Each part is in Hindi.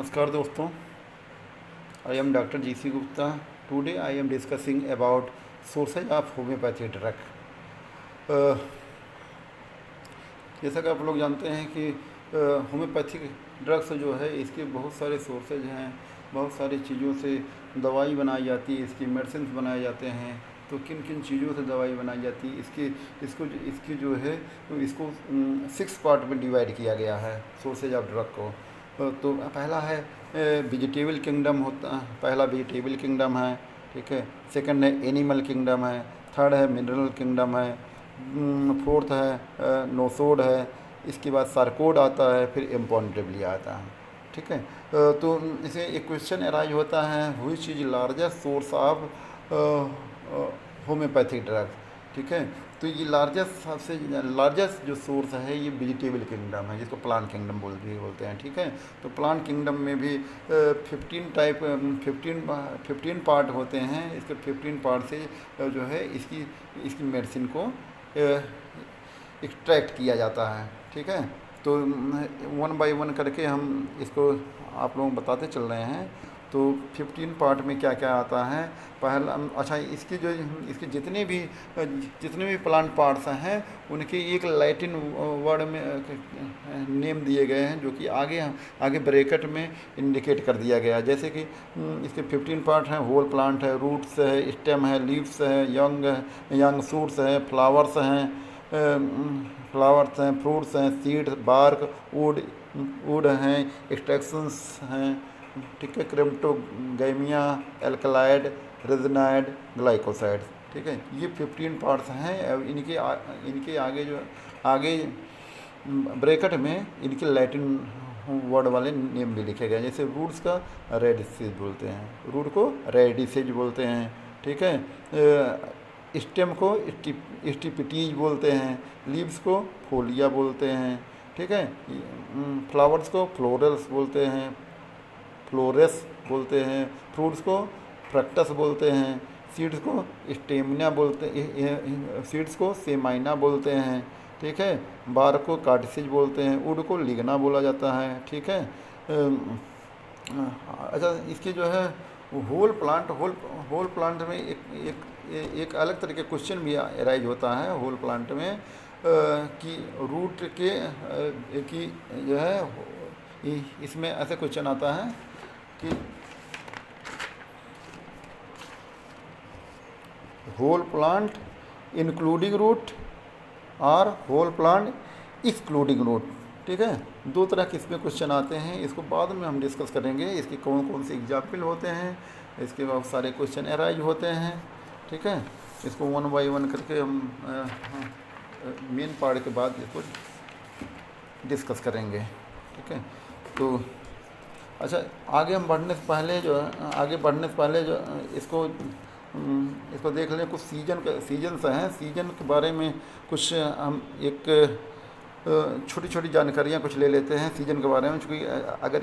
नमस्कार दोस्तों, I am doctor GC. Gupta. Today I am discussing about sources of homeopathy drug. जैसा कि आप लोग जानते हैं कि होम्योपैथिक ड्रग्स जो है इसके बहुत सारे सोर्सेज हैं. बहुत सारी चीज़ों से दवाई बनाई जाती है, इसकी मेडिसिन बनाए जाते हैं. तो किन किन चीज़ों से दवाई बनाई जाती है इसकी जो है तो इसको 6 पार्ट में डिवाइड किया गया है सोर्सेज ऑफ ड्रग को. तो पहला है वेजिटेबल किंगडम होता है. पहला वेजिटेबल किंगडम है, ठीक है. सेकंड है एनिमल किंगडम है. थर्ड है मिनरल किंगडम है. फोर्थ है नोसोड है. इसके बाद सार्कोड आता है, फिर इम्पॉन्टेबली आता है, ठीक है. तो इसे एक क्वेश्चन अराइज होता है, which is largest source of homeopathic drug, ठीक है. तो ये सबसे लार्जेस्ट जो सोर्स है ये वेजिटेबल किंगडम है, जिसको प्लांट किंगडम बोलते हैं, ठीक है. तो प्लांट किंगडम में भी 15 पार्ट होते हैं. इसके 15 पार्ट से जो है इसकी मेडिसिन को एक्सट्रैक्ट किया जाता है, ठीक है. तो 1 बाय 1 करके हम इसको आप लोग बताते चल रहे हैं. तो 15 पार्ट में क्या क्या आता है. पहला, अच्छा, इसके जितने भी प्लांट पार्ट्स हैं उनके एक लैटिन वर्ड में नेम दिए गए हैं, जो कि आगे ब्रैकेट में इंडिकेट कर दिया गया है. जैसे कि इसके 15 पार्ट हैं. होल प्लांट है, रूट्स है, स्टेम है, लीव्स है, यंग शूट्स है, फ्लावर्स हैं, फ्रूट्स हैं, सीड्स, बार्क, वुड हैं, एक्सट्रैक्शंस हैं, ठीक है. क्रिप्टोगैमिया, एल्कलाइड, रेजिनाइड, ग्लाइकोसाइड्स, ठीक है. ये 15 पार्ट्स हैं. इनके आगे ब्रैकेट में इनके लैटिन वर्ड वाले नेम भी लिखे गए. जैसे रूट्स का रेडिसेज बोलते हैं, रूट को रेडिसेज बोलते हैं, ठीक है. स्टेम को स्टिपिटीज बोलते हैं. लीव्स को फोलिया बोलते हैं, ठीक है. फ्लावर्स को फ्लोरल्स बोलते हैं, फ्लोरेस बोलते हैं. फ्रूट्स को फ्रक्टस बोलते हैं. सीड्स को स्टेमिना सीड्स को सेमाइना बोलते हैं, ठीक है. बार को कार्टिसेज बोलते हैं. वुड को लिग्ना बोला जाता है, ठीक है. अच्छा, इसके जो है होल प्लांट में एक अलग तरह के क्वेश्चन भी अराइज होता है होल प्लांट में, कि रूट की जो है इसमें ऐसे क्वेश्चन आता है कि होल प्लांट इंक्लूडिंग रूट और होल प्लांट एक्सक्लूडिंग रूट, ठीक है. 2 तरह के इसमें क्वेश्चन आते हैं. इसको बाद में हम डिस्कस करेंगे. इसके कौन कौन से एग्जाम्पल होते हैं, इसके बहुत सारे क्वेश्चन अराइज होते हैं, ठीक है. इसको 1 बाय 1 करके हम मेन पार्ट के बाद इसको डिस्कस करेंगे, ठीक है. तो अच्छा, आगे बढ़ने से पहले जो इसको देख लें. कुछ सीजन्स हैं. सीजन के बारे में कुछ हम एक छोटी छोटी जानकारियाँ कुछ ले लेते हैं सीजन के बारे में. क्योंकि अगर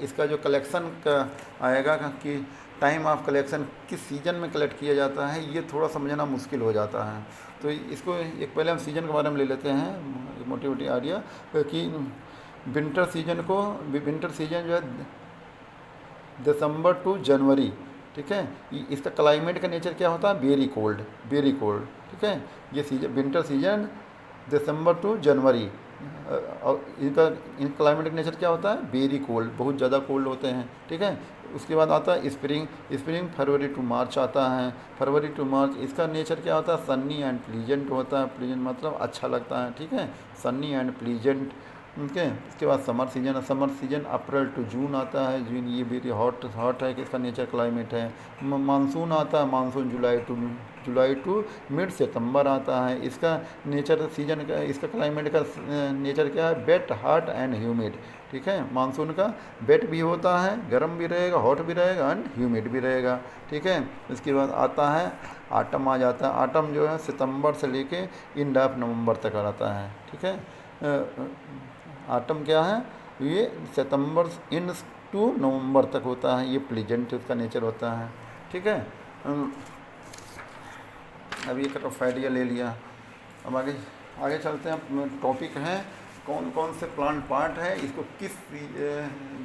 इसका जो कलेक्शन का आएगा कि टाइम ऑफ कलेक्शन किस सीजन में कलेक्ट किया जाता है, ये थोड़ा समझना मुश्किल हो जाता है. तो इसको एक पहले हम सीजन के बारे में ले लेते हैं, मोटी आइडिया. कि विंटर सीजन जो है दिसंबर टू जनवरी, ठीक है. इसका क्लाइमेट का नेचर क्या होता है, वेरी कोल्ड, ठीक है. ये विंटर सीजन दिसंबर टू जनवरी, और इन क्लाइमेट का नेचर क्या होता है, वेरी कोल्ड, बहुत ज़्यादा कोल्ड होते हैं, ठीक है. उसके बाद आता है स्प्रिंग फरवरी टू मार्च आता है. फरवरी टू मार्च इसका नेचर क्या होता है, सन्नी एंड प्लीजेंट होता है. प्लीजेंट मतलब अच्छा लगता है, ठीक है. सन्नी एंड प्लीजेंट, ठीक है. इसके बाद summer season April to June आता है. जून ये वेरी हॉट है कि इसका नेचर क्लाइमेट है. मानसून आता है. मानसून जुलाई टू मिड सितंबर आता है. इसका नेचर सीजन का, इसका क्लाइमेट का नेचर क्या है, वेट, हॉट एंड ह्यूमिड, ठीक है. मानसून का वेट भी होता है, गर्म भी रहेगा, हॉट भी रहेगा एंड ह्यूमिड भी रहेगा, ठीक है. इसके बाद आता है आटम आ जाता है. आटम जो है सितंबर से लेके एंड ऑफ नवंबर तक आता है, ठीक है. आटम क्या है, ये सितंबर इन टू नवंबर तक होता है. ये प्लीजेंट उसका नेचर होता है, ठीक है. अभी एक रफ आइडिया ले लिया. अब आगे चलते हैं. टॉपिक है कौन कौन से प्लांट पार्ट है, इसको किस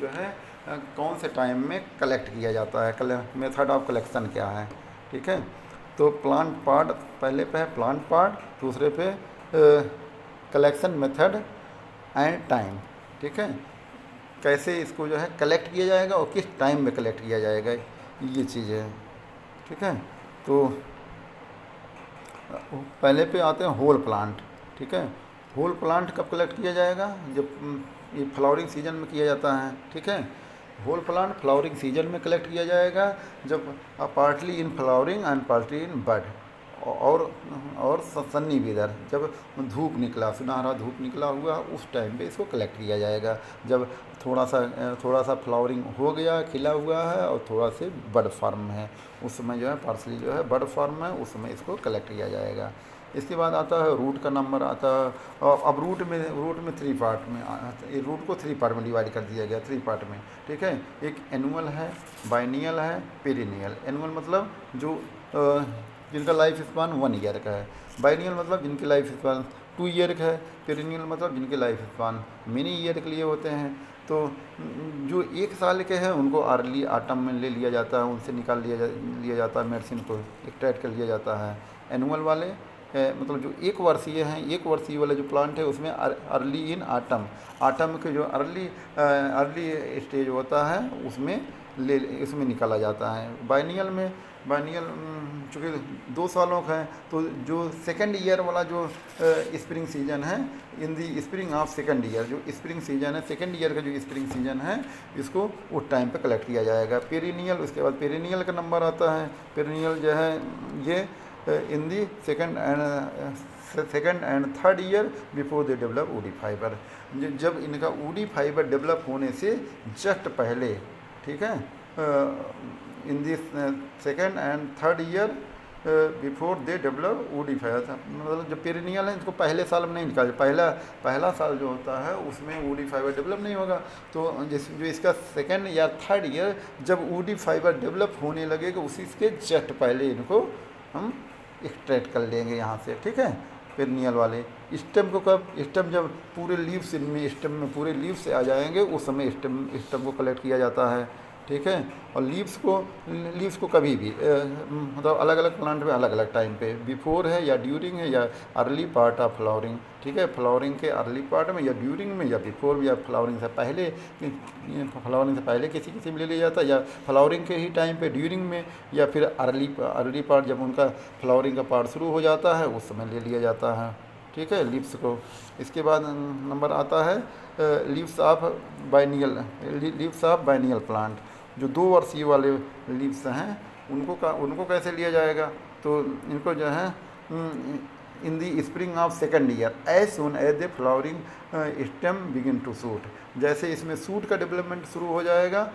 जो है कौन से टाइम में कलेक्ट किया जाता है, मेथड ऑफ कलेक्शन क्या है। ठीक है, तो प्लांट पार्ट पहले पे है प्लांट पार्ट, दूसरे पे कलेक्शन मेथड एंड टाइम। ठीक है, कैसे इसको जो है कलेक्ट किया जाएगा और किस टाइम में कलेक्ट किया जाएगा, ये चीज़ है। ठीक है, तो पहले पे आते हैं होल प्लांट। ठीक है, होल प्लांट कब कलेक्ट किया जाएगा, जब ये फ्लावरिंग सीजन में किया जाता है। ठीक है, होल प्लांट फ्लावरिंग सीजन में कलेक्ट किया जाएगा जब partly in flowering and partly in bud, और सन्नी वेदर, जब धूप निकला, सुनहरा धूप निकला हुआ, उस टाइम पे इसको कलेक्ट किया जाएगा। जब थोड़ा सा फ्लावरिंग हो गया, खिला हुआ है और थोड़ा से बड फॉर्म है, उस समय जो है पार्सली जो है बड फॉर्म है, उस समय इसको कलेक्ट किया जाएगा। इसके बाद आता है रूट का नंबर आता है। और अब रूट में 3 पार्ट में रूट को 3 पार्ट में डिवाइड कर दिया गया, 3 पार्ट में। ठीक है, एक एनुअल है, बाइनियल है, पेरिनियल। एनुअल मतलब जो जिनका लाइफ स्पान 1 ईयर का है, बाइनियल मतलब जिनकी लाइफ स्पान 2 ईयर का है, पेरिनियल मतलब जिनके लाइफ स्पान मिनी ईयर के लिए होते हैं। तो जो 1 साल के हैं उनको अर्ली ऑटम में ले लिया जाता है, उनसे निकाल लिया जाता है, मेडिसिन को एक्सट्रैक्ट कर लिया जाता है। एनुअल वाले मतलब जो 1 वर्षीय हैं, 1 वर्षीय वाले जो प्लांट है उसमें अर्ली इन आटम के जो अर्ली स्टेज होता है उसमें निकाला जाता है। बाइनियल चूँकि 2 सालों का है, तो जो सेकंड ईयर वाला जो स्प्रिंग सीजन है, in the spring of second year, जो स्प्रिंग सीजन है सेकंड ईयर का जो स्प्रिंग सीजन है, इसको उस टाइम पे कलेक्ट किया जाएगा। पेरिनियल, उसके बाद पेरिनियल का नंबर आता है। पेरिनियल जो है ये in the second and third year before they develop woody fibre, जब इनका वुडी फाइबर डेवलप होने से जस्ट पहले। ठीक है, in this second and third year before they develop woody fibre, मतलब जो पेरिनियल है इसको पहले साल में नहीं निकाल, पहला साल जो होता है उसमें वुडी फाइबर डेवलप नहीं होगा। तो जो इसका सेकेंड या थर्ड ईयर जब वुडी फाइबर डेवलप होने लगेगा, उसी के जस्ट पहले इनको हम एक्सट्रैक्ट कर लेंगे यहाँ से। ठीक है, पेरिनियल वाले स्टेम को कब, स्टेम जब पूरे लीव्स इनमें स्टेम में पूरे लीव्स से आ जाएंगे, उस समय स्टेम को कलेक्ट किया जाता है। ठीक है, और लीव्स को कभी भी मतलब अलग अलग प्लांट में अलग अलग टाइम पे, बिफोर है या ड्यूरिंग है या अर्ली पार्ट ऑफ फ्लावरिंग। ठीक है, फ्लावरिंग के अर्ली पार्ट में या ड्यूरिंग में या बिफोर या फ्लावरिंग से पहले किसी में ले लिया जाता है, या फ्लावरिंग के ही टाइम पे ड्यूरिंग में, या फिर अर्ली पार्ट जब उनका फ्लावरिंग का पार्ट शुरू हो जाता है उस समय ले लिया जाता है। ठीक है, लीव्स को। इसके बाद नंबर आता है लीव्स ऑफ बाइनियल प्लांट, जो 2 वर्षीय वाले लीव्स हैं उनको कैसे लिया जाएगा, तो इनको जो है in the spring of second year as soon as the flowering stem begin to shoot, जैसे इसमें सूट का डेवलपमेंट शुरू हो जाएगा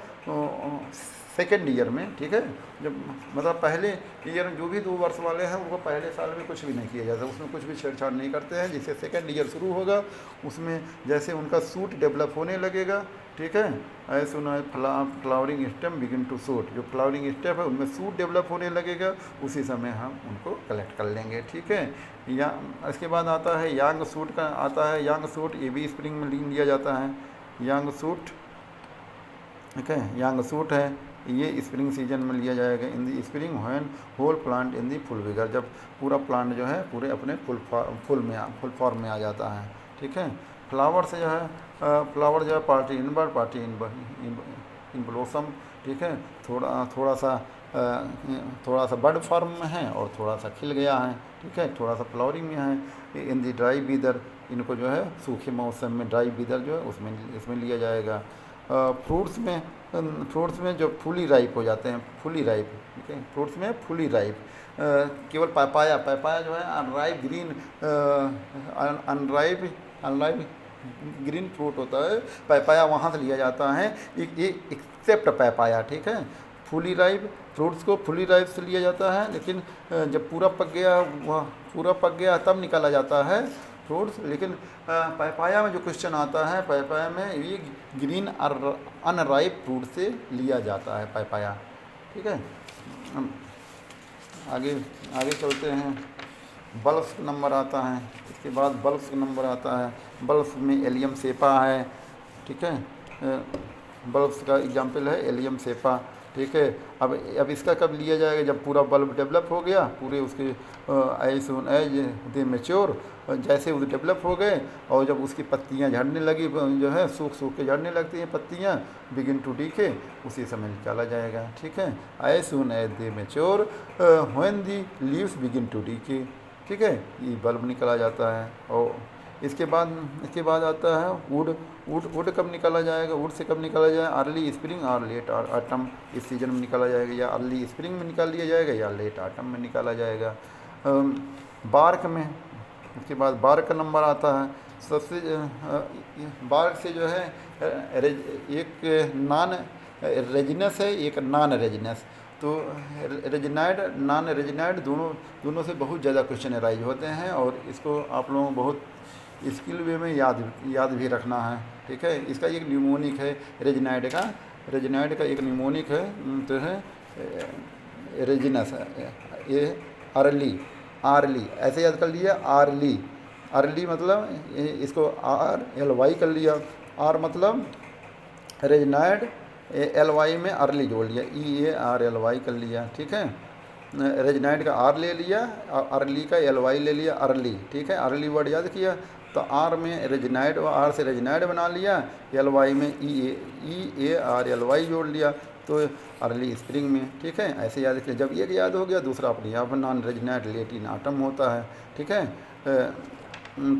सेकेंड ईयर में। ठीक है, जब मतलब पहले ईयर जो भी 2 वर्ष वाले हैं उनको पहले साल में कुछ भी नहीं किया जाता, उसमें कुछ भी छेड़छाड़ नहीं करते हैं। जिससे सेकेंड ईयर शुरू होगा उसमें जैसे उनका सूट डेवलप होने लगेगा। ठीक है, ऐसे सुना flowering stem begin to shoot, जो फ्लावरिंग स्टेप है उनमें सूट डेवलप होने लगेगा, उसी समय हम उनको कलेक्ट कर लेंगे। ठीक है, या इसके बाद आता है यांग सूट का आता है। यांग सूट ये भी स्प्रिंग में लिया जाता है, यांग सूट। ठीक है, यांग सूट है ये स्प्रिंग सीजन में लिया जाएगा। In the spring when whole plant in the full vigour, जब पूरा प्लांट जो है पूरे अपने फुल फॉर्म में आ जाता है। ठीक है, फ्लावर से जो है फ्लावर जो है partly in bud partly in blossom. ठीक है, थोड़ा सा बड फॉर्म में है और थोड़ा सा खिल गया है। ठीक है, थोड़ा सा फ्लावरिंग में है। इन दी ड्राई बीदर, इनको जो है सूखे मौसम में ड्राई बीदर जो है इसमें लिया जाएगा। फ्रूट्स में जो फुली राइप हो जाते हैं, फुली राइप। ठीक है, फ्रूट्स में फुली राइप केवल पापाया जो है अनराइप ग्रीन फ्रूट होता है, पापाया वहाँ से लिया जाता है, एक्सेप्ट पापाया। ठीक है, फुली राइप फ्रूट्स को फुली राइप से लिया जाता है, लेकिन जब पूरा पक गया तब निकाला जाता है फ्रूट्स। लेकिन पापाया में जो क्वेश्चन आता है, पापाया में ये ग्रीन अनराइप फ्रूट से लिया जाता है पापाया। ठीक है, आगे चलते हैं। बल्ब्स नंबर आता है, इसके बाद बल्ब्स नंबर आता है। बल्ब्स में एलियम सेपा है। ठीक है, बल्ब्स का एग्जाम्पल है एलियम सेपा, ठीक है। अब इसका कब लिया जाएगा, जब पूरा बल्ब डेवलप हो गया, पूरे उसके as soon as they mature, जैसे वो डेवलप हो गए और जब उसकी पत्तियां झड़ने लगी, जो है सूख सूख के झड़ने लगती हैं पत्तियां, बिगिन टू डीके, उसी समय निकाला जाएगा, ठीक है। As soon as they mature when the leaves begin to decay, ठीक है, ये बल्ब निकाला जाता है। और इसके बाद आता है वुड। वुड कब निकाला जाएगा, वुड से कब निकाला जाएगा, अर्ली स्प्रिंग और लेट ऑटम, इस सीजन में निकाला जाएगा, या अर्ली स्प्रिंग में निकाल लिया जाएगा या लेट ऑटम में निकाला जाएगा। बार्क में, उसके बाद बार्क का नंबर आता है सबसे, बार्क से जो है एक नॉन रेजिनस है, एक नॉन रेजिनस। तो रेजिनाइड नॉन रेजिनाइड दोनों से बहुत ज़्यादा क्वेश्चन अराइज होते हैं, और इसको आप लोगों को बहुत स्किल वे में याद भी रखना है, ठीक है। इसका एक न्यूमोनिक है रेजिनाइड का एक न्यूमोनिक है, तो है रेजिनस, ये आर्ली ऐसे याद कर लिया, आर्ली मतलब इसको RLY कर लिया, आर मतलब रेजिनाइड, LY में अर्ली जोड़ लिया, EARLY कर लिया, ठीक है। रेजिनाइड का आर ले लिया, अर्ली का LY ले लिया, अर्ली, ठीक है। अर्ली वर्ड याद किया तो आर में रेजिनाइड और आर से रेजिनाइड बना लिया, LY में EARLY जोड़ लिया, तो अर्ली स्प्रिंग में, ठीक है। ऐसे याद किया, जब एक याद हो गया दूसरा अपने आप नॉन रेजिनाइड लेट इन ऑटम होता है, ठीक है।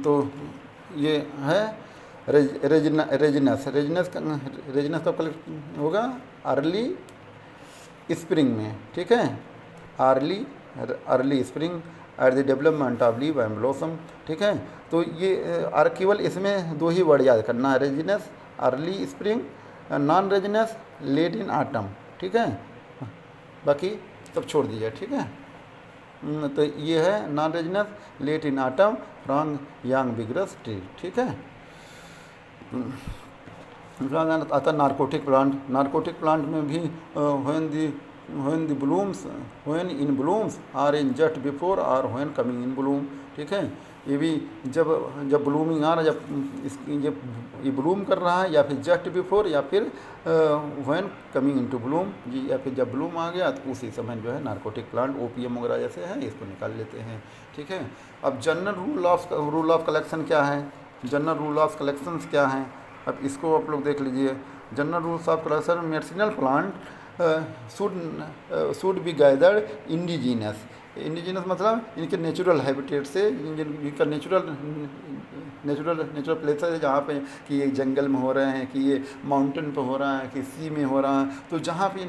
तो ये है रेजिनस कब होगा, अर्ली स्प्रिंग में, ठीक है। Early spring at the development of leave and blossom, ठीक है। तो ये केवल इसमें दो ही वर्ड याद करना है, resinous, early spring, non resinous, late in autumn, ठीक है। बाकी सब छोड़ दीजिए, ठीक है। तो ये है non resinous, late in autumn from young vigorous tree, ठीक है। आता नार्कोटिक प्लांट में भी when in blooms or in just before or when coming in bloom, ठीक है। ये भी जब ब्लूमिंग आ रहा है, जब ये ब्लूम कर रहा है, या फिर जस्ट बिफोर, या फिर व्हेन कमिंग इनटू ब्लूम जी, या फिर जब ब्लूम आ गया तो उसी समय जो है नार्कोटिक प्लांट ओपीएम वगैरह जैसे है इसको निकाल लेते हैं, ठीक है। अब जनरल रूल ऑफ कलेक्शन क्या है, जनरल रूल ऑफ कलेक्शंस क्या हैं, अब इसको आप लोग देख लीजिए। General rules of collection, medicinal plant should be gathered indigenous मतलब इनके नेचुरल हैबिटेट से, इनका नेचुरल प्लेसेस है जहाँ पे कि ये जंगल में हो रहे हैं, कि ये माउंटेन पे हो रहा है, कि सी में हो रहा है, तो जहाँ पे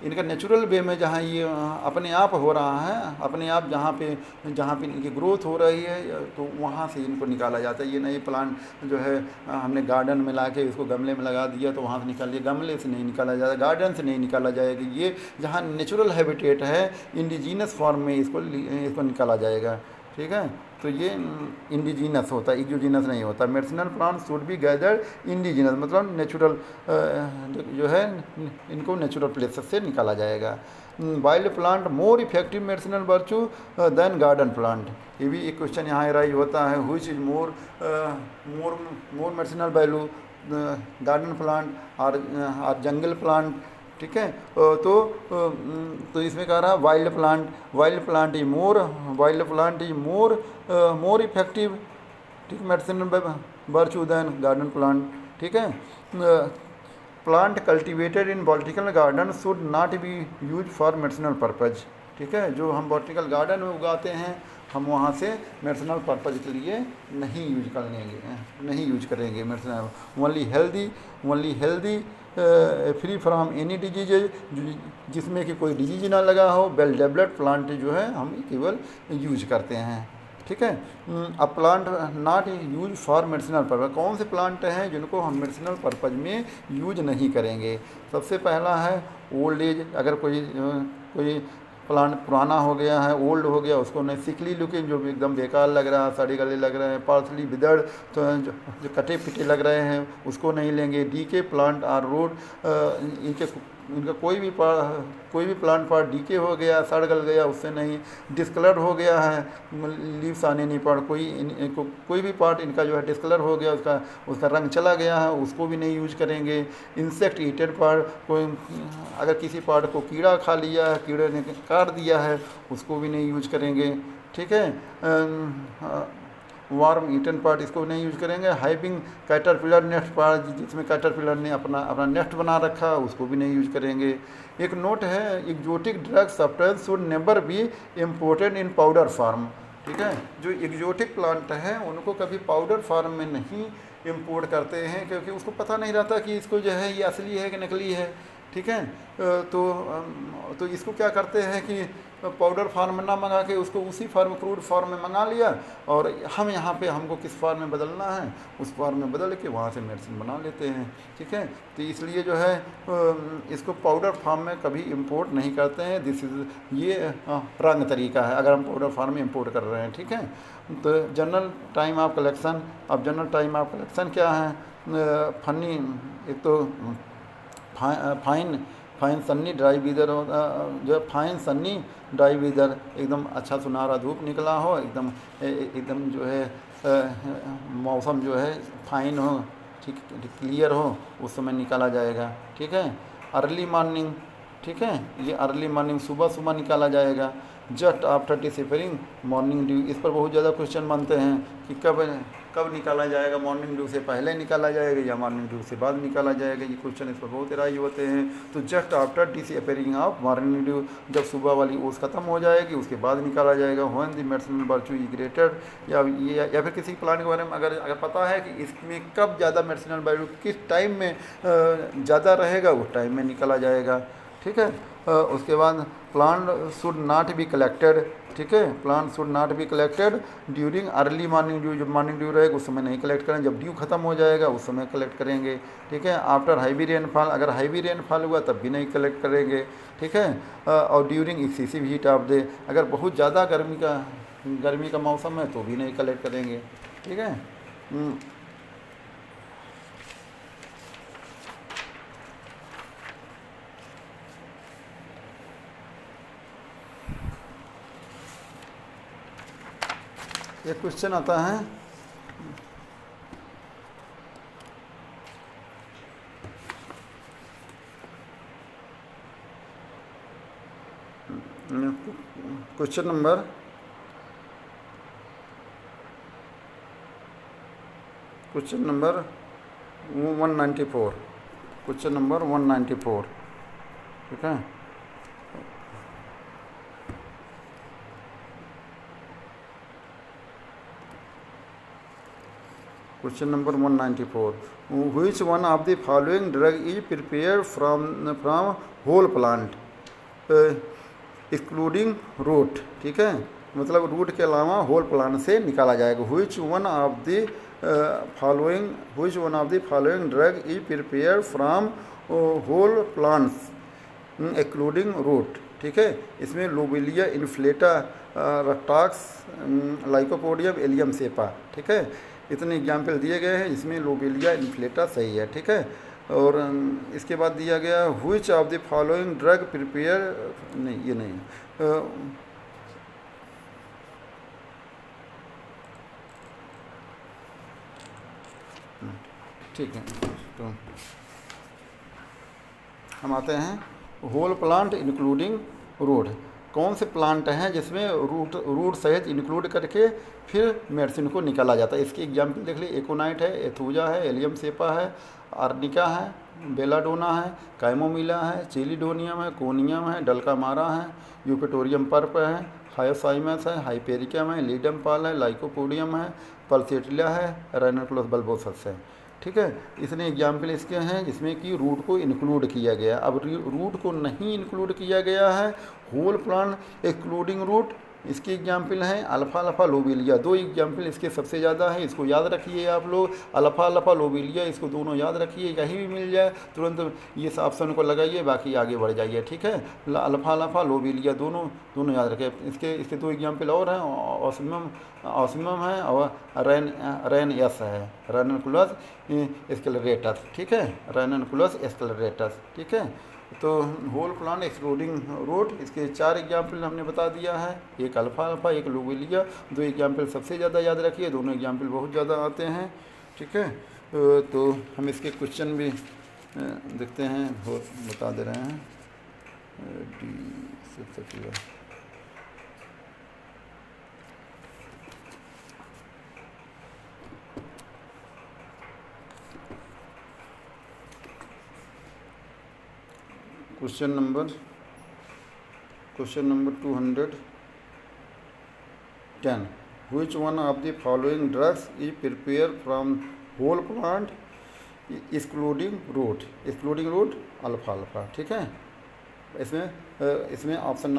इनका नेचुरल वे में जहाँ ये अपने आप हो रहा है, अपने आप जहाँ पे इनकी ग्रोथ हो रही है, तो वहाँ से इनको निकाला जाता है। ये नई प्लांट जो है हमने गार्डन में ला के इसको गमले में लगा दिया तो वहाँ से निकाल लिया, गमले से नहीं निकाला जाता, गार्डन से नहीं निकाला जाएगा। ये जहाँ नेचुरल हैबिटेट है इंडिजीनस फॉर्म में इसको निकाला जाएगा, ठीक है। तो ये इंडिजीनस होता है, एक्सोजीनस नहीं होता। Medicinal plant should be gathered indigenous मतलब नेचुरल जो है इनको नेचुरल प्लेसेस से निकाला जाएगा। Wild plant more effective medicinal virtue than garden plant, ये भी एक क्वेश्चन यहाँ राइज होता है, which is more medicinal value, garden plant और जंगल प्लांट, ठीक है। तो इसमें कह रहा है wild plant is more effective, ठीक, medicinal virtue than garden plant, ठीक है। Plant cultivated in botanical garden should not be use for medicinal purpose, ठीक है। जो हम बॉटनिकल गार्डन में उगाते हैं हम वहाँ से मेडिसिनल पर्पज के लिए नहीं यूज करेंगे medicinal, only healthy free from any disease, जिसमें कि कोई डिजीज ना लगा हो, वेल डेवलप्ड प्लांट जो है हम केवल यूज करते हैं, ठीक है। अब plant not use for medicinal purpose, कौन से प्लांट हैं जिनको हम मेडिसिनल पर्पज में यूज नहीं करेंगे। सबसे पहला है ओल्ड एज, अगर कोई प्लांट पुराना हो गया है, ओल्ड हो गया, उसको नहीं, सिकली लुकिंग जो भी एकदम बेकार लग रहा है, सड़े गले लग रहे हैं, पार्सली विदर्ड तो जो कटे पिटे लग रहे हैं उसको नहीं लेंगे। डीके प्लांट और रोड, इनके इनका कोई भी प्लांट पार्ट डीके हो गया, सड़ गल गया, उससे नहीं। डिस्कलर हो गया है, लीव्स आने नहीं पड़, कोई भी पार्ट इनका जो है डिस्कलर हो गया, उसका रंग चला गया है, उसको भी नहीं यूज करेंगे। इंसेक्ट ईटेड पार्ट, कोई अगर किसी पार्ट को कीड़ा खा लिया है, कीड़े ने काट दिया है, उसको भी नहीं यूज करेंगे, ठीक है। वार्म ईटन पार्ट, इसको नहीं यूज करेंगे। हाइपिंग कैटरपिलर नेस्ट पार्ट, जिसमें कैटरपिलर ने अपना नेस्ट बना रखा, उसको भी नहीं यूज करेंगे। एक नोट है, exotic drug substance should never be imported in powder form, ठीक है। जो एग्जोटिक प्लांट है उनको कभी पाउडर फॉर्म में नहीं इम्पोर्ट करते हैं, क्योंकि उसको पता नहीं रहता कि इसको जो है ये असली है कि नकली है, ठीक है। तो इसको क्या करते हैं कि पाउडर फार्म में ना मंगा के उसको उसी फार्म, क्रूड फार्म में मंगा लिया, और हम यहाँ पे हमको किस फार्म में बदलना है उस फार्म में बदल के वहाँ से मेडिसिन बना लेते हैं, ठीक है। तो इसलिए जो है इसको पाउडर फार्म में कभी इंपोर्ट नहीं करते हैं। ये रंग तरीका है अगर हम पाउडर फार्म में इंपोर्ट कर रहे हैं, ठीक है। तो जनरल टाइम ऑफ कलेक्शन, अब जनरल टाइम ऑफ कलेक्शन क्या है? फनी, एक तो फाइन सन्नी ड्राई वीदर हो, जो है फाइन सन्नी ड्राई वीदर, एकदम अच्छा सुनहरा धूप निकला हो, एकदम जो है मौसम जो है फाइन हो, ठीक क्लियर हो, उस समय निकाला जाएगा, ठीक है। अर्ली मॉर्निंग, ठीक है, ये अर्ली मॉर्निंग सुबह निकाला जाएगा। Just after disappearing morning due, इस पर बहुत ज़्यादा क्वेश्चन बनते हैं कि कब निकाला जाएगा, मॉर्निंग ड्यू से पहले निकाला जाएगा या मॉर्निंग ड्यू से बाद निकाला जाएगा, ये क्वेश्चन इस पर बहुत राय होते हैं। तो just after disappearing of morning due, जब सुबह वाली ओस खत्म हो जाएगी उसके बाद निकाला जाएगा। When the medicinal virtue is greater, या फिर किसी प्लांट के बारे में अगर पता है कि इसमें कब ज़्यादा मेडिसिनल वैल्यू किस टाइम में ज़्यादा रहेगा, उस टाइम में निकाला जाएगा, ठीक है। उसके बाद plant should not be collected, ठीक है, plant should not be collected during early morning due, जब मॉर्निंग ड्यू रहेगा उस समय नहीं कलेक्ट करें, जब ड्यू खत्म हो जाएगा उस समय कलेक्ट करेंगे, ठीक है। आफ्टर हैवी रेनफॉल, अगर हैवी रेनफॉल हुआ तब भी नहीं कलेक्ट करेंगे, ठीक है। और during excessive heat of day, अगर बहुत ज़्यादा गर्मी का मौसम है तो भी नहीं कलेक्ट करेंगे, ठीक है। एक क्वेश्चन आता है, क्वेश्चन नंबर 194, क्वेश्चन नंबर 194, ठीक है। Question number 194. Which one of the following drug is prepared from whole plant, excluding root, ठीक है, मतलब रूट के अलावा होल प्लांट से निकाला जाएगा। Which one of the following drug is prepared from whole plants excluding root, ठीक है। इसमें लोबेलिया इन्फ्लेटा, रक्टाक्स, लाइकोपोडियम, एलियम सेपा, ठीक है। इतने एग्जाम्पल दिए गए हैं, इसमें लोबेलिया इन्फ्लेटा सही है, ठीक है। और इसके बाद दिया गया which of the following drug prepare, नहीं ये नहीं, ठीक है। तो हम आते हैं होल प्लांट इंक्लूडिंग रूट, कौन से प्लांट हैं जिसमें रूट सहित इंक्लूड करके फिर मेडिसिन को निकाला जाता है। इसकी एग्जाम्पल देख लीजिए, एकोनाइट है, एथूजा है, एलियम सेपा है, आर्निका है, बेलाडोना है, कैमोमिला है, चिलीडोनियम है, कोनियम है, डल्कामारा है, यूपेटोरियम पर्प है, हायोसाइमस है, हाइपेरिकम है, लीडम पाल है, लाइकोपोडियम है, पल्सेटिला है, राइनोक्लोस बल्बोसस है, ठीक है। इतने एग्जाम्पल इसके हैं जिसमें कि रूट को इंक्लूड किया गया। अब रूट को नहीं इंक्लूड किया गया है, होल प्लांट एक्सक्लूडिंग रूट, इसकी एग्जाम्पल हैं अल्फा लोबेलिया। दो एग्जाम्पल इसके सबसे ज़्यादा है, इसको याद रखिए आप लोग, अल्फा लोबेलिया, इसको दोनों याद रखिए, कहीं भी मिल जाए तुरंत ये ऑप्शन को लगाइए, बाकी आगे बढ़ जाइए, ठीक है। अल्फा लोबेलिया दोनों याद रखें। इसके दो एग्जाम्पल और हैं, ऑसिमम है और रैन यस है, रैनकुलस स्क्लेरेटस, ठीक है, रैनकुलस स्क्लेरेटस, ठीक है। तो होल प्लांट एक्सक्लूडिंग रूट, इसके 4 एग्जाम्पल हमने बता दिया है, एक अल्फा अल्फा, एक लोबेलिया। 2 एग्जाम्पल सबसे ज़्यादा याद रखिए, दोनों एग्जाम्पल बहुत ज़्यादा आते हैं, ठीक है। तो हम इसके क्वेश्चन भी देखते हैं और बता दे रहे हैं। Question number 210, which one of the following drugs is prepared from whole plant excluding root alpha alpha, ठीक है। इसमें option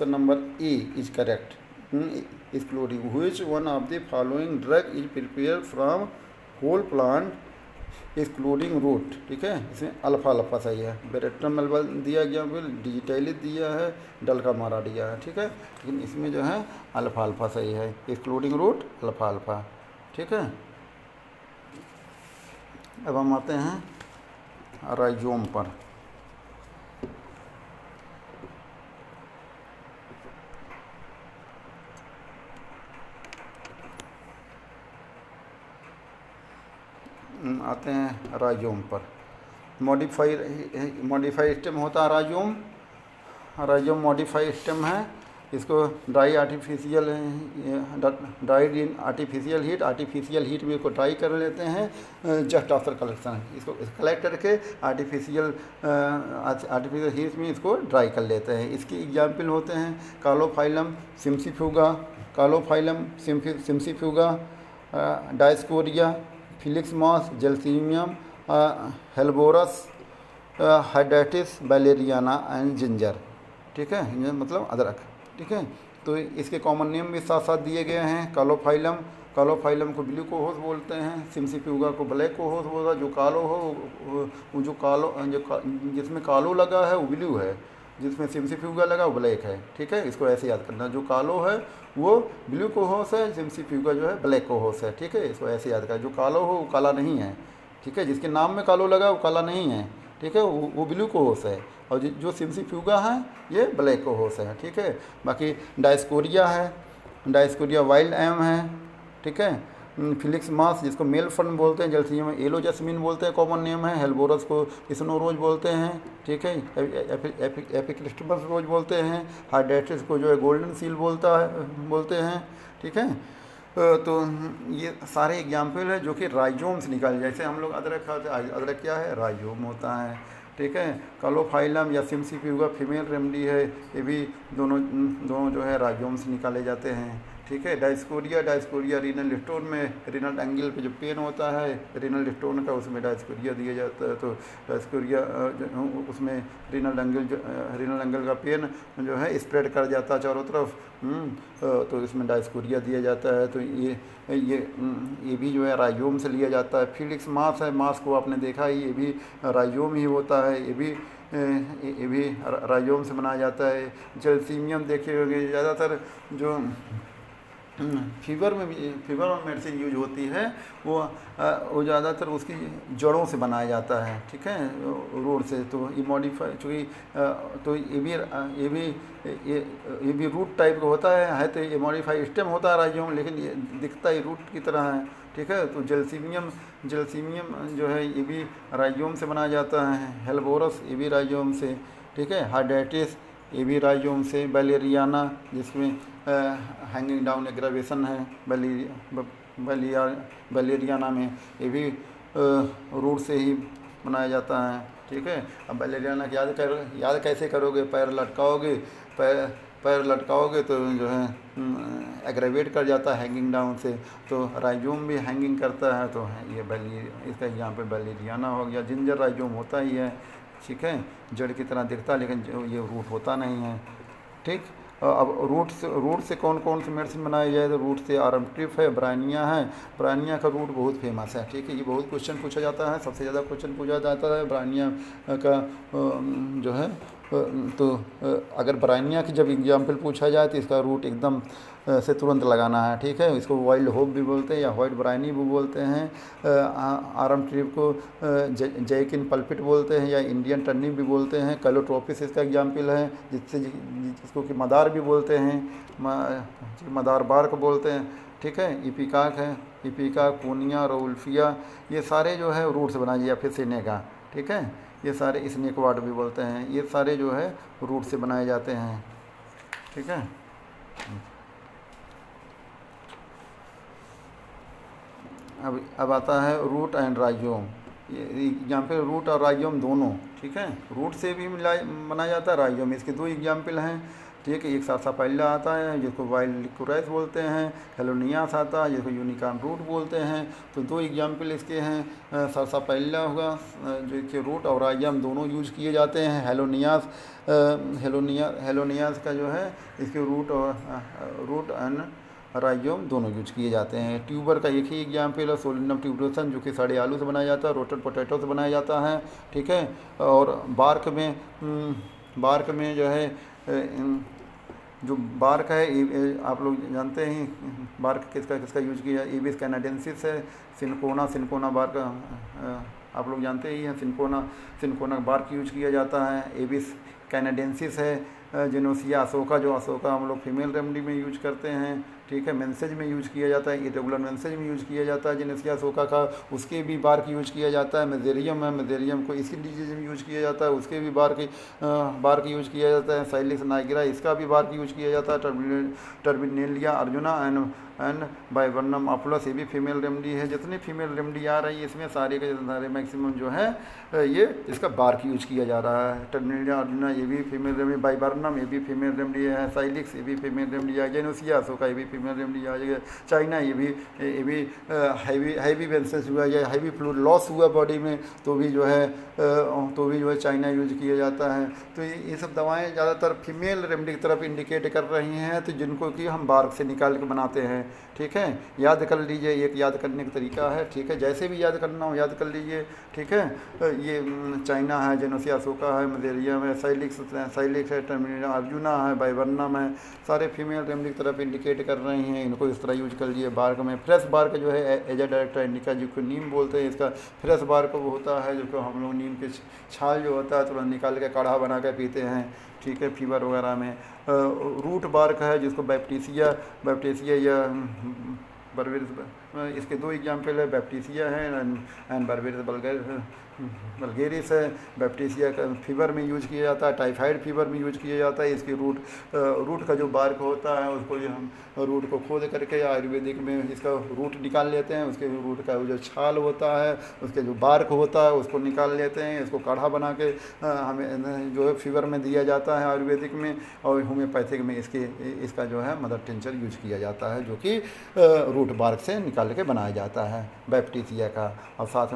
number A is correct, excluding which one of the following drug is prepared from whole plant excluding root, ठीक है। इसमें अल्फा अल्फा सही है, बेरेट्रम दिया गया, फिर डिजिटाइलिस दिया है, डलका मारा दिया है, ठीक है। लेकिन इसमें जो है अल्फा अल्फा सही है, एक्सक्लूडिंग रूट अल्फा अल्फा, ठीक है। अब हम आते हैं राइजोम पर। आते हैं राइजोम पर। मॉडिफाई स्टेम होता है राइजोम मॉडिफाई स्टेम है। इसको ड्राइड इन आर्टिफिशियल हीट में इसको ड्राई कर लेते हैं जस्ट आफ्टर कलेक्शन। इसको कलेक्ट करके आर्टिफिशियल हीट में इसको ड्राई कर लेते हैं। इसके एग्जाम्पल होते हैं caulophyllum cimicifuga, dioscorea, filix mas, gelsemium, helleborus, hydrastis, valeriana and ginger, ठीक है। जिंजर मतलब अदरक, ठीक है। तो इसके कॉमन नेम भी साथ साथ दिए गए हैं। कालोफाइलम को ब्लू कोहोस बोलते हैं, सिम्सीफ्यूगा को ब्लैक कोहोस बोलता है। जो कालो हो जिसमें कालो लगा है वो ब्लू है, जिसमें सिम्सीफ्यूगा लगा वो ब्लैक है, ठीक है। इसको ऐसे याद करना, जो कालो है वो ब्लू कोहोस है, सिम्सीफ्यूगा जो है ब्लैक कोहोस है, ठीक है। इसको ऐसे याद करना, जो कालो हो वो काला नहीं है, ठीक है। जिसके नाम में कालो लगा वो काला नहीं है, ठीक है, वो ब्लू कोहोस है। और जो सिम्सीफ्यूगा है ये ब्लैक कोहोस है, ठीक है। बाकी डायस्कोरिया वाइल्ड एम है, ठीक है। फिलिक्स मास जिसको मेल फन बोलते हैं, जेलसीमियम येलो जैस्मीन बोलते हैं, कॉमन नेम है। हेलबोरस को स्नो रोज बोलते हैं, ठीक है। एपिक्रिस्टमस रोज बोलते हैं। हाइड्रेटिस को जो है गोल्डन सील बोलते हैं, ठीक है। तो ये सारे एग्जाम्पल है जो कि राइजोम से निकाले। जैसे हम लोग अदरक खाते हैं, अदरक क्या है, राइजोम होता है, ठीक है। कालोफाइलम या सिम्सीफ्यूगा फीमेल रेमडी है, ये भी दोनों जो है राइजोम से निकाले जाते हैं, ठीक है। डायस्कोरिया रीनल स्टोन में रीनल एंगल पे जो पेन होता है रीनल स्टोन का, उसमें डायस्कोरिया दिया जाता है। तो डायस्कोरिया उसमें रीनल एंगल का पेन जो है स्प्रेड कर जाता है चारों तरफ, तो इसमें डायस्कोरिया दिया जाता है। तो ये भी जो है राइजोम से लिया जाता है। फिलिक्स मास है, मास को आपने देखा ही, ये भी राइजोम ही होता है, ये भी राइजोम से बनाया जाता है। जेलसीमियम देखे होंगे, ज़्यादातर जो फीवर में मेडिसिन यूज होती है वो ज़्यादातर उसकी जड़ों से बनाया जाता है, ठीक है, रूट से। तो ये मॉडिफाई चूँकि तो ये भी रूट टाइप का होता है तो ये मॉडिफाई स्टेम होता है राइजोम, लेकिन ये दिखता ही रूट की तरह है, ठीक है। तो जेलसीमियम जो है ये भी राइजोम से बनाया जाता है। हेलबोरस ये भी राइजोम से, ठीक है। हाइड्रेटिस ये भी राइजोम से। वैलेरियाना जिसमें हैंगिंग डाउन एग्रावेशन है वैलेरियाना में, ये भी रूट से ही बनाया जाता है, ठीक है। अब वैलेरियाना याद कैसे करोगे, पैर लटकाओगे तो जो है एग्रेवेट कर जाता है हैंगिंग डाउन से। तो राइजोम भी हैंगिंग करता है, तो ये इसका यहाँ पे वैलेरियाना हो गया। जिंजर राइजोम होता ही है, ठीक है, जड़ की तरह दिखता है लेकिन ये रूट होता नहीं है, ठीक। अब रूट से कौन कौन सी मेडिसिन बनाई जाए, तो रूट से आरमट्रिप है, ब्रानिया है। ब्रानिया का रूट बहुत फेमस है, ठीक है। ये बहुत क्वेश्चन पूछा जाता है, सबसे ज़्यादा क्वेश्चन पूछा जाता है ब्रानिया का जो है। तो अगर ब्रानिया की जब एग्जाम्पल पूछा जाए तो इसका रूट एकदम से तुरंत लगाना है, ठीक है। इसको वाइल्ड होप भी बोलते हैं या वाइट ब्राइनी भी बोलते हैं। आर्म ट्रिप को जैकिन पल्पिट बोलते हैं या इंडियन टर्निप भी बोलते हैं। कैलोट्रोपिस इसका एग्जाम्पल है, जिसको कि मदार भी बोलते हैं, मदार बार्क बोलते हैं, ठीक है। इपिकाक है, इपिका, कोनिया, रोल्फिया, ये सारे जो है रूट से बनाए, या फिर सिनेका, ठीक है। ये सारे स्नेक वार्ड भी बोलते हैं, ये सारे जो है रूट से बनाए जाते हैं, ठीक है। अब आता है root and rhizome. Example root और राइजोम दोनों, ठीक है। रूट से भी बनाया जाता है, राइजोम, इसके दो एग्जाम्पल हैं, ठीक है। एक सारसापाइला आता है जिसको वाइल्ड लिकोराइस बोलते हैं, हेलोनियास आता है जिसको यूनिकॉर्न रूट बोलते हैं। तो दो एग्जाम्पल इसके हैं। सारसापाइला होगा जो कि रूट और राइजोम दोनों यूज किए जाते हैं। हेलोनियास का जो है इसके रूट एंड राइजोम दोनों यूज किए जाते हैं। ट्यूबर का एक ही एग्जाम्पल है, सोलिनम ट्यूबरोसन, जो कि सड़े आलू से बनाया जाता है, रोटेड पोटैटो से बनाया जाता है, ठीक है। और बार्क में जो है जो बार्क है, आप लोग जानते हैं बार्क किसका यूज किया, एबिस कैनाडेंसिस है। सिनकोना बार्क आप लोग जानते ही हैं, सिनकोना बार्क यूज किया जाता है। एबिस कैनाडेंसिस है। जेनोसिया अशोका, जो अशोका हम लोग फीमेल रेमडी में यूज करते हैं, ठीक है। मेंसेज में यूज किया जाता है, इरेगुलर मेंसेज में यूज किया जाता है जेनेसिया अशोका का, उसके भी बार्क यूज किया जाता है। मेजेरियम है, मेजेरियम को स्किन डिजीज में यूज किया जाता है, उसके भी बार्क यूज किया जाता है। साइलिक्स नाइग्रा, इसका भी बार्क यूज किया जाता है। टर्बिनेलिया अर्जुना एंड बाइवर्नम अपोलस, ये भी फीमेल रेमडी है। जितनी फीमेल रेमडी आ रही है इसमें सारे के सारे मैक्सिमम जो है ये इसका बार्क यूज किया जा रहा है। टर्बिनेलिया अर्जुना ये भी फीमेल रेमडी, बाइवर्नम ये भी फीमेल रेमडी है, साइलिक्स ये भी फीमेल रेमडी है, जेनोसिया अशोका ये भी फीमेल रेमडी आ जाएगा। चाइना ये भी हैवी बेंसेस हुआ या हैवी फ्लूइड लॉस हुआ बॉडी में तो भी जो है चाइना यूज किया जाता है। तो ये सब दवाएं ज़्यादातर फीमेल रेमडी की तरफ इंडिकेट कर रही हैं, तो जिनको कि हम बार्क से निकाल के बनाते हैं, ठीक है। याद कर लीजिए, एक याद करने का तरीका है, ठीक है। जैसे भी याद करना हो याद कर लीजिए, ठीक है। ये चाइना है, जेनोसिया अशोका है, मलेरिया है, साइलिक्स है, टर्मिनेलिया अर्जुना है, बाइवर्नम है, सारे फीमेल रेमडी की तरफ इंडिकेट कर रही हैं। इनको इस तरह यूज कर लीजिए। बार्क में फ्रेश बार्क जो है एजा डायरेक्टर इंडिका, जिसको नीम बोलते हैं, इसका फ्रेश बार्क होता है, जो कि हम लोग नीम के छाल जो होता है तुरंत निकाल के काढ़ा बना के पीते हैं, ठीक है, फीवर वगैरह में। रूट बार्क है जिसको बैप्टीसिया या बर्बेरिस, इसके दो एग्जाम्पल है, बैप्टीसिया है एंड बर्बेरिस वल्गेरिस है। बैप्टीसिया का फीवर में यूज किया जाता है, टाइफाइड फीवर में यूज किया जाता है। इसकी रूट का जो बार्क होता है उसको हम रूट को खोद करके आयुर्वेदिक में इसका रूट निकाल लेते हैं, उसके रूट का जो छाल होता है, उसके जो बार्क होता है उसको निकाल लेते हैं। इसको काढ़ा बना के हमें जो है फीवर में दिया जाता है आयुर्वेदिक में, और होम्योपैथिक में इसका जो है मदर टिंचर यूज किया जाता है, जो कि रूट बार्क से निकाल के बनाया जाता है बैप्टीसिया का। और साथ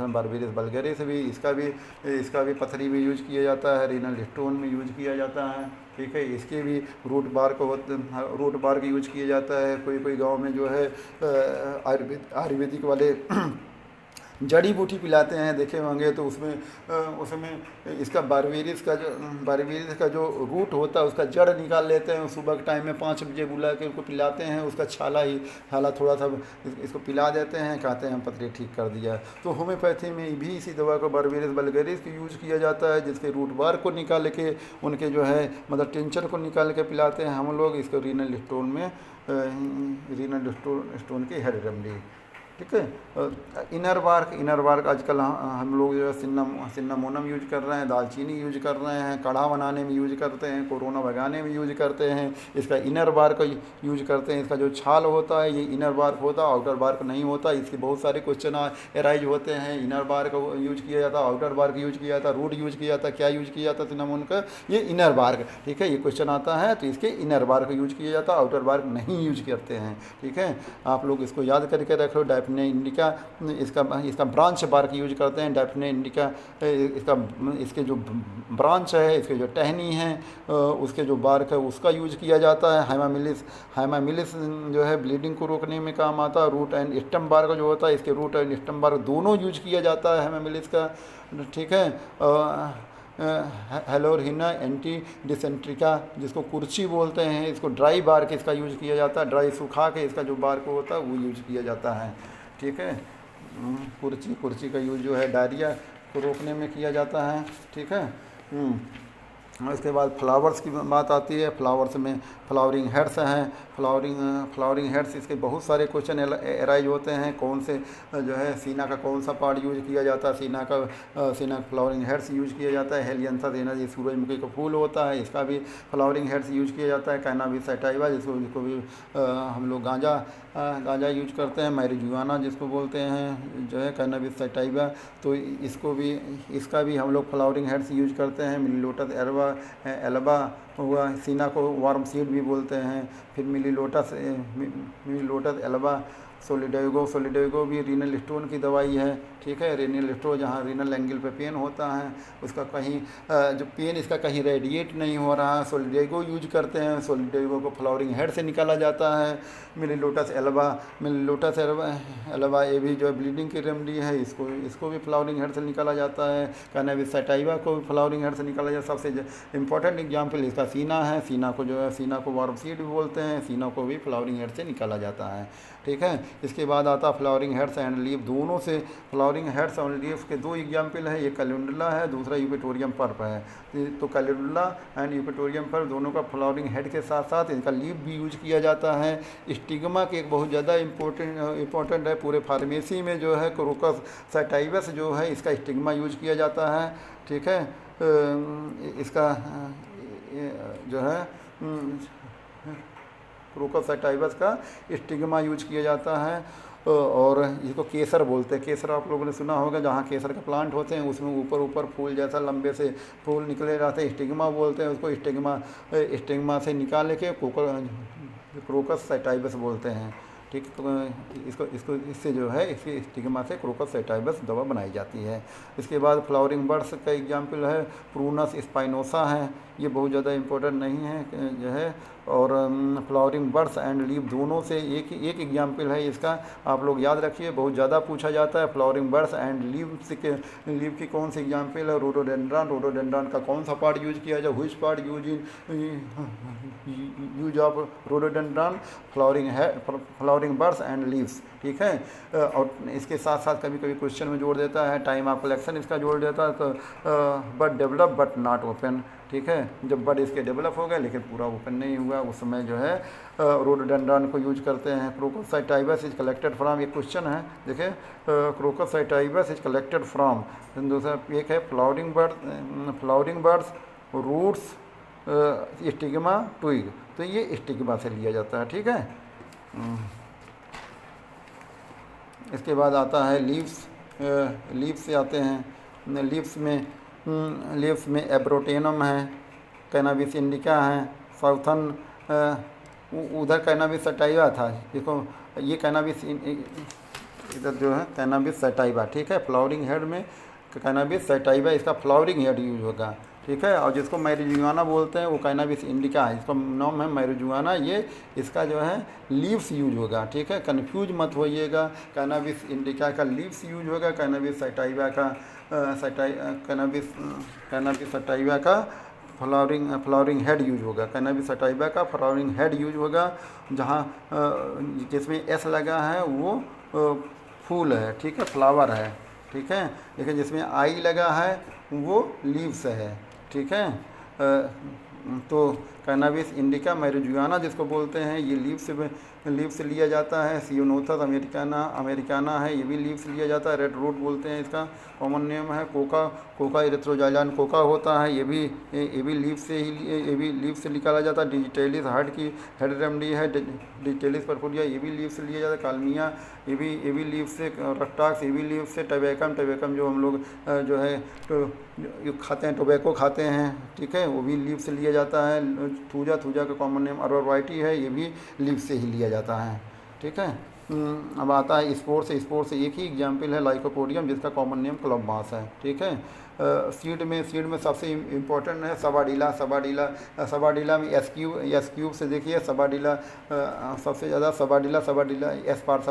में बर्बेरिस वल्गेरिस भी, इसका भी पथरी में यूज किया जाता है, रीनल स्टोन में यूज किया जाता है, ठीक है। इसके भी रूट बार्क यूज किया जाता है। कोई गांव में जो है आयुर्वेदिक वाले जड़ी बूटी पिलाते हैं, देखे होंगे, तो उसमें इसका बारबेरिस का जो रूट होता है उसका जड़ निकाल लेते हैं, सुबह के टाइम में 5 बजे बुला के उसको पिलाते हैं, उसका छाला थोड़ा सा इसको पिला देते हैं, कहते हैं हम पथरी ठीक कर दिया। तो होम्योपैथी में भी इसी दवा को बर्बेरिस वल्गेरिस को यूज किया जाता है, जिसके रूट बार को निकाल के उनके जो है मतलब टिंचर को निकाल के पिलाते हैं हम लोग। इसको रीनल स्टोन की हेड रेमडी, ठीक है। इनर बार्क आजकल हम लोग जो है सिन्नामोनम यूज कर रहे हैं, दालचीनी यूज कर रहे हैं, काढ़ा बनाने में यूज करते हैं, कोरोना भगाने में यूज करते हैं। इसका इनर बार्क यूज करते हैं। इसका जो छाल होता है ये इनर बार्क होता है, आउटर बार्क नहीं होता। इसके बहुत सारे क्वेश्चन एराइज होते हैं। इनर बार्क यूज किया जाता है, आउटर बार्क यूज किया जाता है, रूट यूज किया जाता है, क्या यूज किया जाता है सिन्नामोन का, ये इनर बार्क, ठीक है। ये क्वेश्चन आता है तो इसके इनर बार्क यूज किया जाता है, आउटर बार्क नहीं यूज करते हैं, ठीक है। आप लोग इसको याद करके रखो। डाइफने इंडिका, इसका ब्रांच बार्क यूज करते हैं। डाइफने इंडिका इसके जो ब्रांच है, इसके जो टहनी है, उसके जो बार्क है उसका यूज किया जाता है। हाइमामिलिस जो है ब्लीडिंग को रोकने में काम आता है। रूट एंड स्टम बार्क जो होता है, इसके रूट एंड स्टम बार्क दोनों यूज किया जाता है हाइमामिलिस का, ठीक है। हेलोरहिना एंटी डिसेंट्रिका, जिसको कुर्ची बोलते हैं, इसको ड्राई बार के इसका यूज किया जाता है, ड्राई सुखा के इसका जो बार को होता है वो यूज किया जाता है। ठीक है, कुर्ची का यूज जो है डायरिया को रोकने में किया जाता है। ठीक है। इसके बाद फ्लावर्स की बात आती है। फ्लावर्स में फ्लावरिंग हेड्स हैं, फ्लावरिंग हेड्स, इसके बहुत सारे क्वेश्चन एराइज होते हैं। कौन से जो है सीना का कौन सा पार्ट यूज किया जाता है, सीना फ्लावरिंग हेड्स यूज किया जाता है। हेलियंथस एनर्जी, सूरजमुखी का फूल होता है, इसका भी फ्लावरिंग हेड्स यूज किया जाता है। कैनाबिस सैटाइवा, जिसको भी हम लोग गांजा यूज करते हैं। मैरिजुआना जिसको बोलते हैं जो है कैनाबिस सैटाइवा, तो इसका भी हम लोग फ्लावरिंग हेड्स यूज करते हैं। मिलीलोटस एल्बा हुआ, सीना को वार्म सीड भी बोलते हैं। फिर मिलीलोटस एल्बा, सोलिडेगो भी रीनल स्टोन की दवाई है। ठीक है, रीनल स्टोन जहाँ रीनल एंगल पे पेन होता है, उसका कहीं जो पेन इसका कहीं रेडिएट नहीं हो रहा है, सोलिडेगो यूज करते हैं। सोलिडेगो को फ्लावरिंग हेड से निकाला जाता है। मिलीलोटस एल्बा ये भी जो ब्लीडिंग की रेमडी है, इसको भी फ्लावरिंग हेड से निकाला जाता है। कैनाबिस सैटाइवा को भी फ्लावरिंग हेड से निकाला जाता है। सबसे इंपॉर्टेंट एग्जाम्पल इसका सीना है। सीना को वार्म सीड भी बोलते हैं, सीना को भी फ्लावरिंग हेड से निकाला जाता है। ठीक है, इसके बाद आता है फ्लावरिंग हेड्स एंड लीफ। दोनों से फ्लावरिंग हेड्स और लीफ के दो एग्जाम्पल है, एक कैलेंडुला है, दूसरा यूपेटोरियम पर्प है। तो कैलेंडुला एंड यूपेटोरियम पर्प दोनों का फ्लावरिंग हेड के साथ साथ इनका लीफ भी यूज किया जाता है। स्टिग्मा के एक बहुत ज़्यादा इम्पोर्टेंट है पूरे फार्मेसी में, जो है क्रोकस सैटाइवस जो है, इसका स्टिग्मा यूज किया जाता है। ठीक है, इसका जो है क्रोकस सैटाइवस का स्टिग्मा यूज किया जाता है। और इसको केसर बोलते हैं। केसर आप लोगों ने सुना होगा, जहाँ केसर के प्लांट होते हैं उसमें ऊपर फूल जैसा लंबे से फूल निकले रहते हैं, स्टिग्मा बोलते हैं उसको। स्टिग्मा से निकाल के क्रोकस सैटाइवस बोलते हैं। ठीक, तो इससे जो है इसके स्टिग्मा से क्रोकस सैटाइवस दवा बनाई जाती है। इसके बाद फ्लावरिंग बर्ड्स का एग्जाम्पल है प्रूनस स्पाइनोसा है, ये बहुत ज़्यादा इम्पोर्टेंट नहीं है जो है। और फ्लावरिंग बर्ड्स एंड लीफ दोनों से एक एग्जाम्पल है इसका, आप लोग याद रखिए, बहुत ज़्यादा पूछा जाता है। फ्लावरिंग बर्ड्स एंड लीफ की कौन सी एग्जाम्पल है? रोडोडेंड्रॉन का कौन सा पार्ट यूज किया जाए? Which part use of rhododendron? Flowering birds and leaves. ठीक है, और इसके साथ साथ कभी कभी क्वेश्चन में जोड़ देता है टाइम ऑफ कलेक्शन, इसका जोड़ देता है। तो but develop but not open. ठीक है, जब बड इसके डेवलप हो गए लेकिन पूरा ओपन नहीं हुआ, उस समय जो है रोडोडेंड्रॉन को यूज करते हैं। Crocus sativus is collected from, ये क्वेश्चन है देखिए, crocus sativus is collected from. दूसरा एक है flowering buds roots stigma twig, तो ये स्टिग्मा से लिया जाता है। ठीक है, इसके बाद आता है लीव्स से आते हैं। लीव्स में एब्रोटेनम है, कैनाबिस इंडिका है, साउथर्न उधर कैनाबिस सैटाइवा था, देखो ये कैनाबिस इधर जो है कैनाबिस सैटाइवा। ठीक है, फ्लावरिंग हेड में कैनाबिस सैटाइवा, इसका फ्लावरिंग हेड यूज होगा। ठीक है, और जिसको मैरिजुआना बोलते हैं वो कैनाबिस इंडिका है, इसका नाम है मैरिजुआना, ये इसका जो है लीव्स यूज होगा। ठीक है, कन्फ्यूज मत होइएगा, कैनाबिस इंडिका का लीव्स यूज होगा, कैनाबिस सैटाइवा का कैनाबिस सैटाइवा का फ्लावरिंग हेड यूज होगा। कैनाबिस सैटाइवा का फ्लावरिंग हेड यूज होगा, जहाँ जिसमें एस लगा है वो फूल है। ठीक है, फ्लावर है। ठीक है, लेकिन जिसमें आई लगा है वो लीव्स है। ठीक है, तो कैनाबिस इंडिका मैरिजुआना जिसको बोलते हैं, ये लीव से लिया जाता है। सियोनोथस अमेरिकाना है, ये भी लीव से लिया जाता है। रेड रूट बोलते हैं, इसका कॉमन नेम है। कोका इरिथ्रोजाइलान कोका होता है, ये भी लीव से निकाला जाता है। डिजिटेलिस हार्ट की हेड रेमडी है, डिजिटेलिस परफोरिया, ये भी लीव से लिया जाता है। कालमिया ये भी लीव से, रक्टाक्स ये भी लीव से। टबैकम जो हम लोग जो है तो खाते हैं, टोबैको खाते हैं। ठीक है, वो भी लीव से लिया जाता है। थूजा का कॉमन नेम अरबोराइटी है, ये भी लीव से ही लिया जाता है। ठीक है, अब आता है स्पोर्स से एक ही एग्जाम्पल है लाइकोपोडियम, जिसका कॉमन नेम क्लब मास है। ठीक है, सीड में सबसे इम्पोर्टेंट है सबाडिला में एस क्यूब से देखिए, सबाडिला सबसे ज़्यादा सबाडिला एस्पार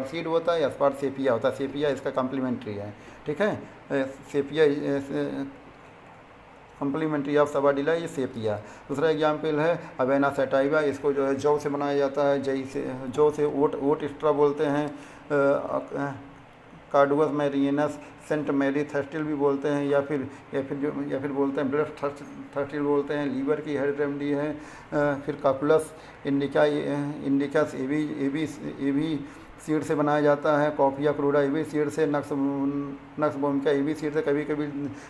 सीड होता है, एस्पार सेपिया होता है। सेपिया इसका कम्प्लीमेंट्री है। ठीक है, सेपिया कम्प्लीमेंट्री ऑफ सबाडिला, ये सेपिया। दूसरा एग्जाम्पल है अवेना सैटाइवा, इसको जो है जौ से बनाया जाता है, जई से, जौ से ओट एक्स्ट्रा बोलते हैं। कार्डुअस मैरियनस, सेंट मैरी थर्स्टिल भी बोलते हैं, या फिर बोलते हैं ब्लड थर्स्टिल बोलते हैं, लीवर की हेड रेमडी है। फिर काकुलस इंडिकस, ये भी सीड से बनाया जाता है। कॉफिया क्रूडा, ये भी सीड से। नक्स भूमिका, ये भी सीड से। कभी कभी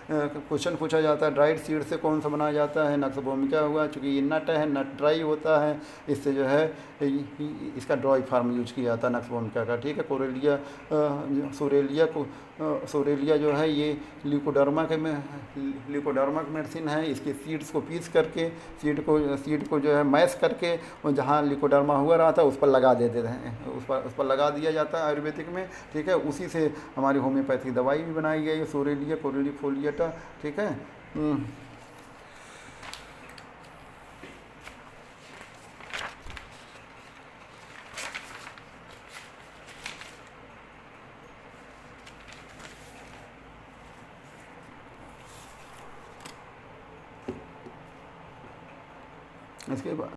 क्वेश्चन पूछा जाता है ड्राइड सीड से कौन सा बनाया जाता है, नक्स भूमिका हुआ, चूँकि ये नट है, नट ड्राई होता है, इससे जो है इसका ड्राई फार्म यूज किया जाता है नक्स भूमिका का, ठीक है। सोरेलिया जो है ये ल्यूकोडर्मा की मेडिसिन है। इसके सीड्स को पीस करके, सीड को जो है मैश करके, और जहाँ ल्यूकोडर्मा हुआ रहा था उस पर लगा देते हैं, उस पर लगा दिया जाता है आयुर्वेदिक में, ठीक है। उसी से हमारी होम्योपैथिक दवाई भी बनाई गई है, सोरेलिया कोरेलिफोलिएटा, ठीक है। इसके बाद